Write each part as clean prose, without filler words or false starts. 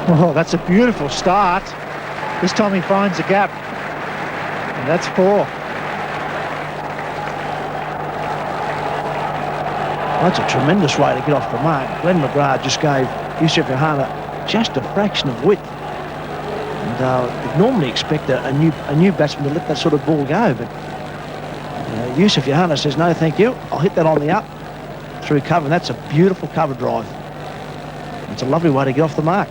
Oh, that's a beautiful start. This time he finds a gap. And that's 4. That's a tremendous way to get off the mark. Glenn McGrath just gave Yousaf Yohana just a fraction of width. And you'd normally expect a new batsman to let that sort of ball go, but Yousaf Yohana says, no, thank you. I'll hit that on the up through cover, and that's a beautiful cover drive. It's a lovely way to get off the mark.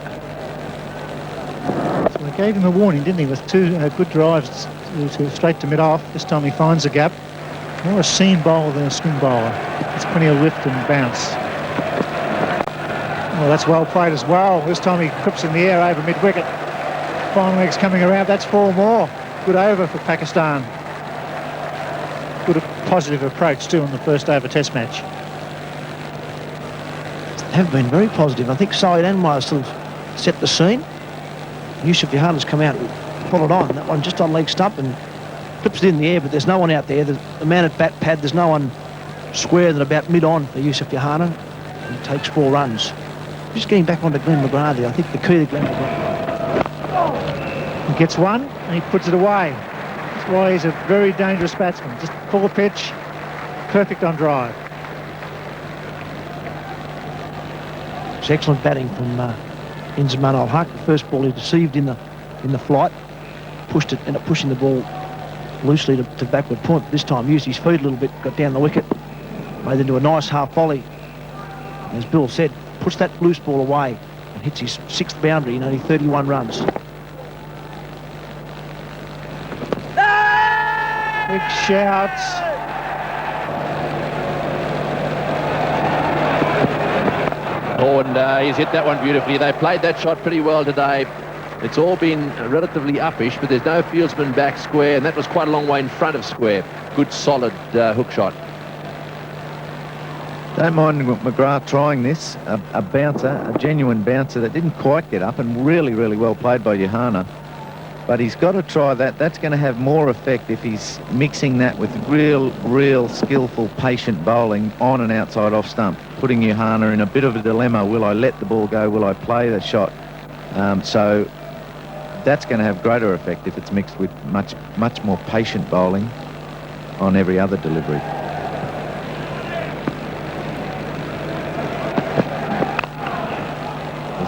So he gave him a warning, didn't he, with 2 good drives straight to mid-off. This time he finds a gap. More a seam bowler than a swing bowler. It's plenty of lift and bounce. Well, that's well played as well. This time he clips in the air over mid-wicket. Final legs coming around. That's 4 more. Good over for Pakistan. Good positive approach too on the first day of a test match. Have been very positive. I think Syed Anwar sort of set the scene. Yousaf Yohana's come out and followed on. That one just on leg stump and clips it in the air, but there's no one out there. The man at bat pad, there's no one square than about mid-on for Yousaf Yohana. He takes 4 runs. Just getting back onto Glenn McGrath there. I think the key to Glenn McGrath. He gets one and he puts it away. That's why he's a very dangerous batsman. Just full pitch, perfect on drive. It's excellent batting from Inzamam al-Haq. The first ball he deceived in the flight, pushed it, ended up pushing the ball loosely to backward point. This time used his feet a little bit, got down the wicket, made it into a nice half volley. As Bill said, puts that loose ball away and hits his 6th boundary in only 31 runs. Big shouts. Oh, and he's hit that one beautifully. They played that shot pretty well today. It's all been relatively uppish, but there's no fieldsman back square, and that was quite a long way in front of square. Good, solid hook shot. Don't mind McGrath trying this. A bouncer, a genuine bouncer that didn't quite get up, and really, really well played by Yohana. But he's got to try that. That's going to have more effect if he's mixing that with real skillful, patient bowling on and outside off stump, putting Yohana in a bit of a dilemma. Will I let the ball go? Will I play the shot? So that's going to have greater effect if it's mixed with much more patient bowling on every other delivery.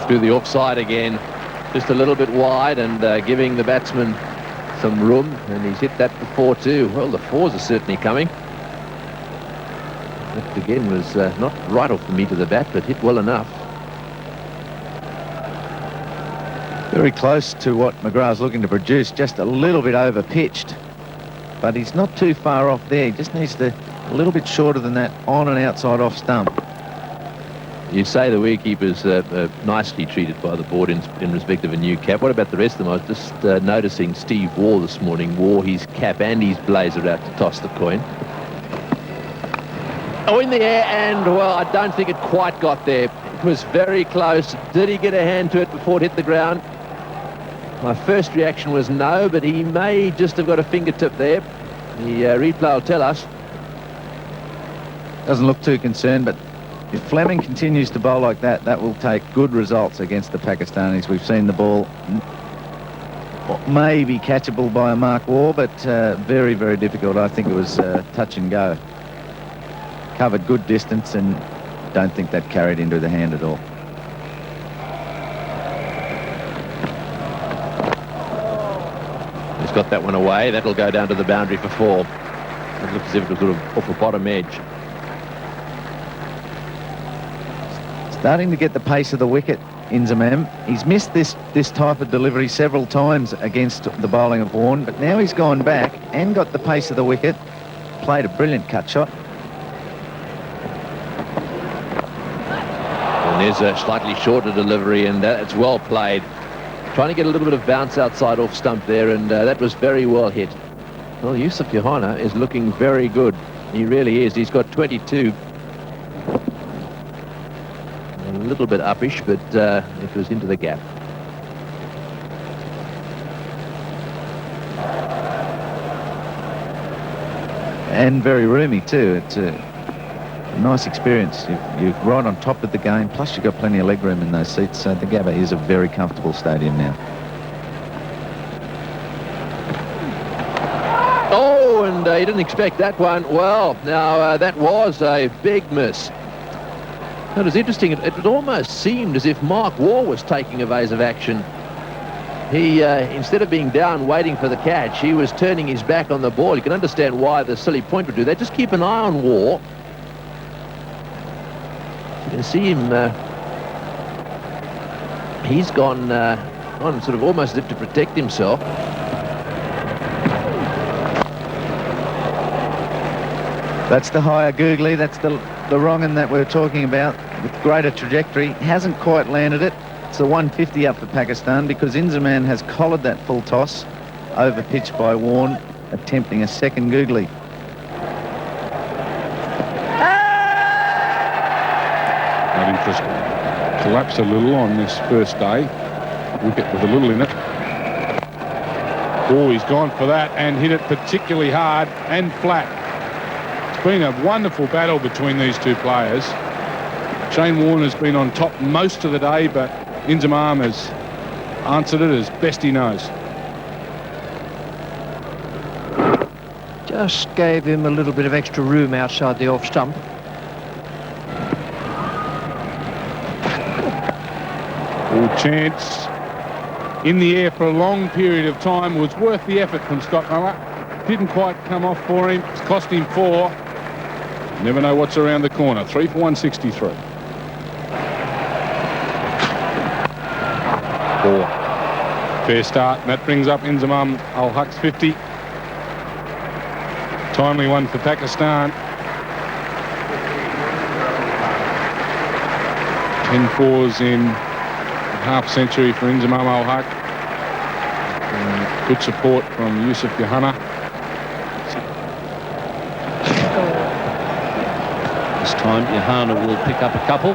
Through the offside again, just a little bit wide, and giving the batsman some room, and he's hit that before too. Well, the 4s are certainly coming. That again was not right off the meat of the bat, but hit well enough. Very close to what McGrath's looking to produce, just a little bit over pitched, but he's not too far off there. He just needs to a little bit shorter than that on and outside off stump. You say the wicketkeeper's nicely treated by the board in respect of a new cap. What about the rest of them? I was just noticing Steve Waugh this morning wore his cap and his blazer out to toss the coin. Oh, in the air, and, well, I don't think it quite got there. It was very close. Did he get a hand to it before it hit the ground? My first reaction was no, but he may just have got a fingertip there. The replay will tell us. Doesn't look too concerned, but if Fleming continues to bowl like that, that will take good results against the Pakistanis. We've seen the ball maybe catchable by a Mark Waugh, but very, very difficult. I think it was touch and go. Covered good distance, and don't think that carried into the hand at all. He's got that one away. That'll go down to the boundary for 4. It looks as if it was sort of off the bottom edge. Starting to get the pace of the wicket, Inzamam. He's missed this type of delivery several times against the bowling of Warne, but now he's gone back and got the pace of the wicket. Played a brilliant cut shot. And there's a slightly shorter delivery, and it's well played. Trying to get a little bit of bounce outside off stump there, and that was very well hit. Well, Yousaf Yohana is looking very good. He really is. He's got 22. A little bit uppish, but it was into the gap. And very roomy too. It's nice experience. You're right on top of the game, plus you've got plenty of leg room in those seats, so the Gabba is a very comfortable stadium now. Oh, and you didn't expect that one. Well, now that was a big miss. It was interesting. It almost seemed as if Mark Waugh was taking evasive action. He, instead of being down waiting for the catch, he was turning his back on the ball. You can understand why the silly point would do that. Just keep an eye on Waugh. You can see him. He's gone on sort of almost as if to protect himself. That's the higher googly. That's the wrong one that we're talking about with greater trajectory. Hasn't quite landed it. It's a 150 up for Pakistan because Inzamam has collared that full toss over pitch by Warne, attempting a second googly. That interest collapsed a little on this first day. Wicket with a little in it. Oh, he's gone for that and hit it particularly hard and flat. It's been a wonderful battle between these two players. Shane Warne has been on top most of the day, but Inzamam has answered it as best he knows. Just gave him a little bit of extra room outside the off stump. All chance in the air for a long period of time was worth the effort from Scott Muller. Didn't quite come off for him. It's cost him 4. Never know what's around the corner. 3 for 163. 4. Fair start, and that brings up Inzamam al-Haq's 50. Timely one for Pakistan. 10 fours in half century for Inzamam al-Haq. Good support from Yousaf Yohana. This time Yohana will pick up a couple.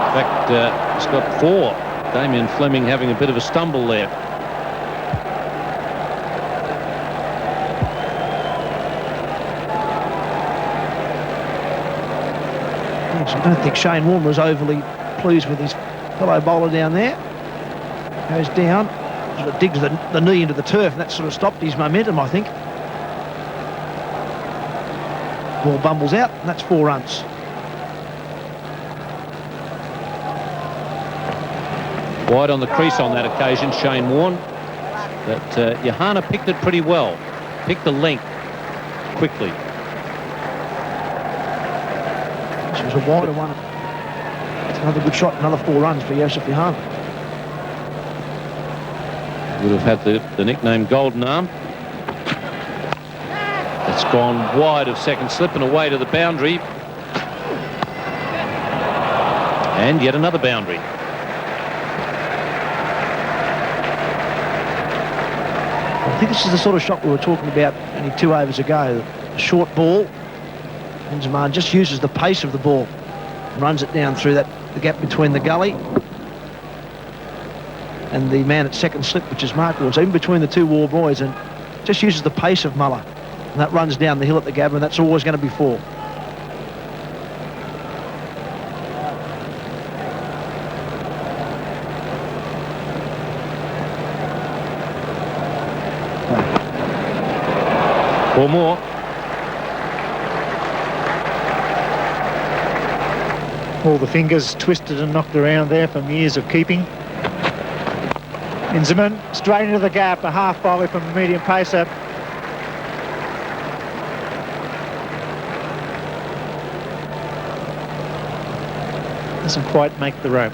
In fact, he's got 4. Damien Fleming having a bit of a stumble there. I don't think Shane Warne was overly pleased with his fellow bowler down there. Goes down, sort of digs the knee into the turf, and that sort of stopped his momentum, I think. Ball bumbles out, and that's 4 runs. Wide on the crease on that occasion, Shane Warne. But Yohana picked it pretty well. Picked the length quickly. This was a wider one. It's another good shot, another 4 runs for Yousaf Yohana. Would have had the nickname Golden Arm. It's gone wide of second slip and away to the boundary. And yet another boundary. I think this is the sort of shot we were talking about only 2 overs ago. A short ball. Inzamam just uses the pace of the ball and runs it down through the gap between the gully and the man at second slip, which is Mark Waugh, in between the 2 Waugh boys, and just uses the pace of Muller. And that runs down the hill at the Gabba, and that's always going to be 4. Four more. All the fingers twisted and knocked around there from years of keeping. Inzamam straight into the gap, a half volley from a medium pacer. Doesn't quite make the rope.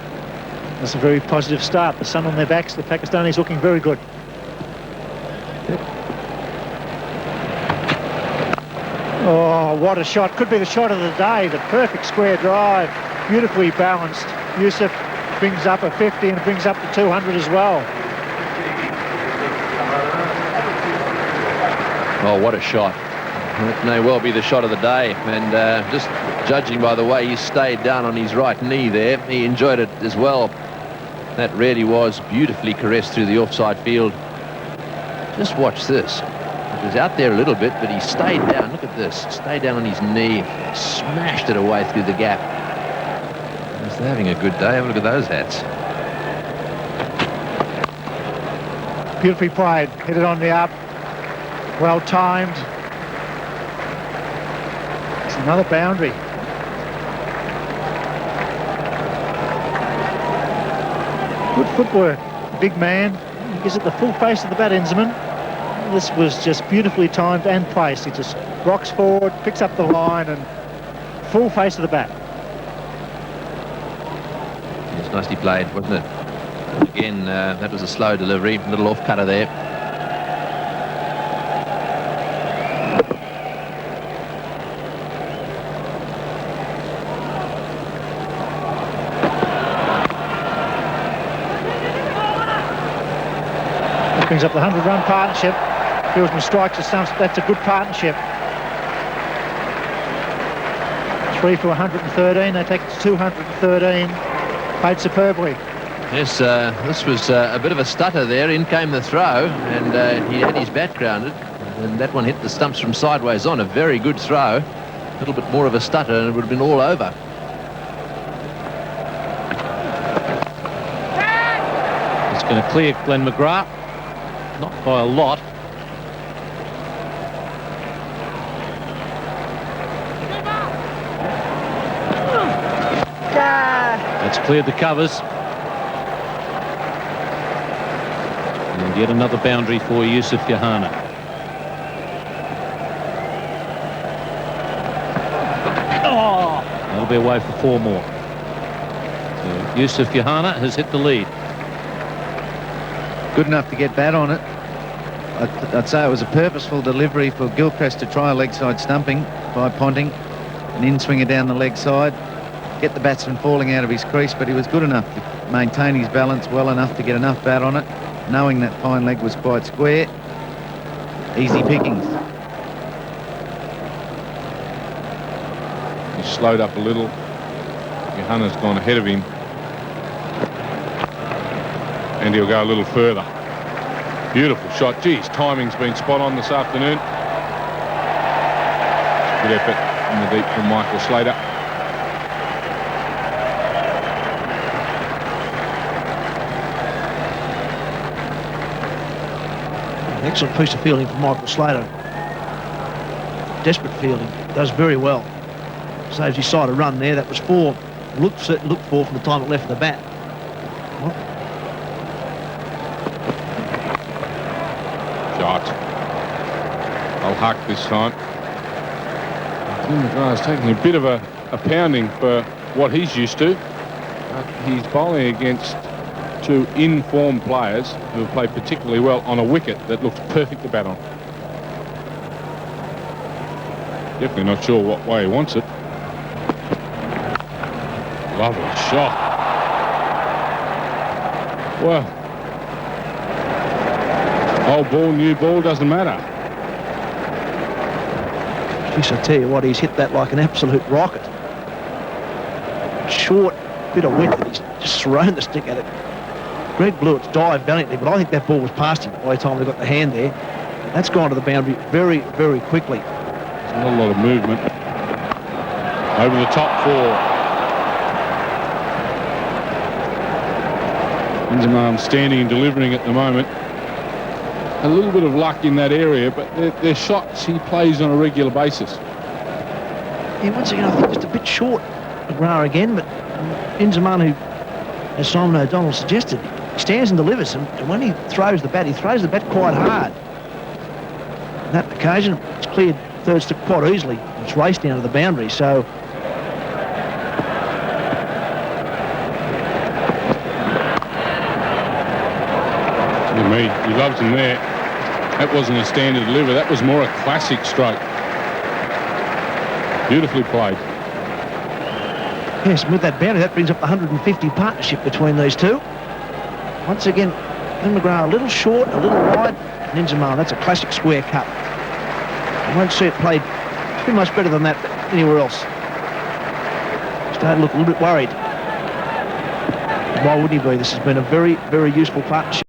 That's a very positive start. The sun on their backs, the Pakistanis looking very good. Oh, what a shot. Could be the shot of the day. The perfect square drive. Beautifully balanced. Yousaf brings up a 50 and brings up to 200 as well. Oh, what a shot. It may well be the shot of the day. And just judging by the way he stayed down on his right knee there, he enjoyed it as well. That really was beautifully caressed through the offside field. Just watch this. He was out there a little bit, but he stayed down. Look at this. Stayed down on his knee, smashed it away through the gap. They're having a good day. Have a look at those hats. Beautifully played. Hit it on the up. Well timed. It's another boundary. Good footwork. Big man. He gives it the full face of the bat, Inzamam. This was just beautifully timed and placed. He just rocks forward, picks up the line, and full face of the bat. It's nicely played, wasn't it? Again, that was a slow delivery. A little off-cutter there. That brings up the 100-run partnership. Fieldsman strikes the stumps. That's a good partnership. 3 for 113. They take it to 213. Played superbly. Yes, this was a bit of a stutter there. In came the throw, and he had his bat grounded, and that one hit the stumps from sideways on. A very good throw. A little bit more of a stutter, and it would have been all over. It's going to clear Glenn McGrath. Not by a lot. That's cleared the covers. And yet another boundary for Yousaf Yohana. Oh! That'll be away for 4 more. So Yousaf Yohana has hit the lead. Good enough to get bat on it. I'd say it was a purposeful delivery for Gilchrist to try a leg side stumping by Ponting, an in-swinger down the leg side, get the batsman falling out of his crease, but he was good enough to maintain his balance well enough to get enough bat on it, knowing that fine leg was quite square. Easy pickings. He's slowed up a little. Yohana's gone ahead of him. And he'll go a little further. Beautiful shot. Geez, timing's been spot on this afternoon. Good effort in the deep from Michael Slater. An excellent piece of fielding from Michael Slater. Desperate fielding. Does very well. Saves his side a run there. That was 4. Looked for from the time it left the bat. Shot. I'll huck this time. Glenn McGrath's taking a bit of a pounding for what he's used to. He's bowling against 2 in-form players who have played particularly well on a wicket that looks perfect to bat on. Definitely not sure what way he wants it. Lovely shot. Well, old ball, new ball, doesn't matter. Jeez, I tell you what, he's hit that like an absolute rocket. Short bit of width, and he's just thrown the stick at it. Greg Blewett's dived valiantly, but I think that ball was past him by the time they got the hand there. That's gone to the boundary very, very quickly. There's not a lot of movement. Over the top 4. Inzamam standing and delivering at the moment. A little bit of luck in that area, but they're shots he plays on a regular basis. Yeah, once again, I think just a bit short, McGrath again, but Inzamam, who, as Simon O'Donnell suggested, he stands and delivers, and when he throws the bat quite hard. On that occasion, it's cleared third stick quite easily. It's raced down to the boundary, so... Me, he loves him there. That wasn't a standard delivery. That was more a classic stroke. Beautifully played. Yes, with that boundary, that brings up the 150 partnership between these two. Once again, Glenn McGrath a little short, a little wide. And Inzamam, that's a classic square cut. I won't see it played too much better than that anywhere else. Starting to look a little bit worried. Why wouldn't he be? This has been a very, very useful partnership.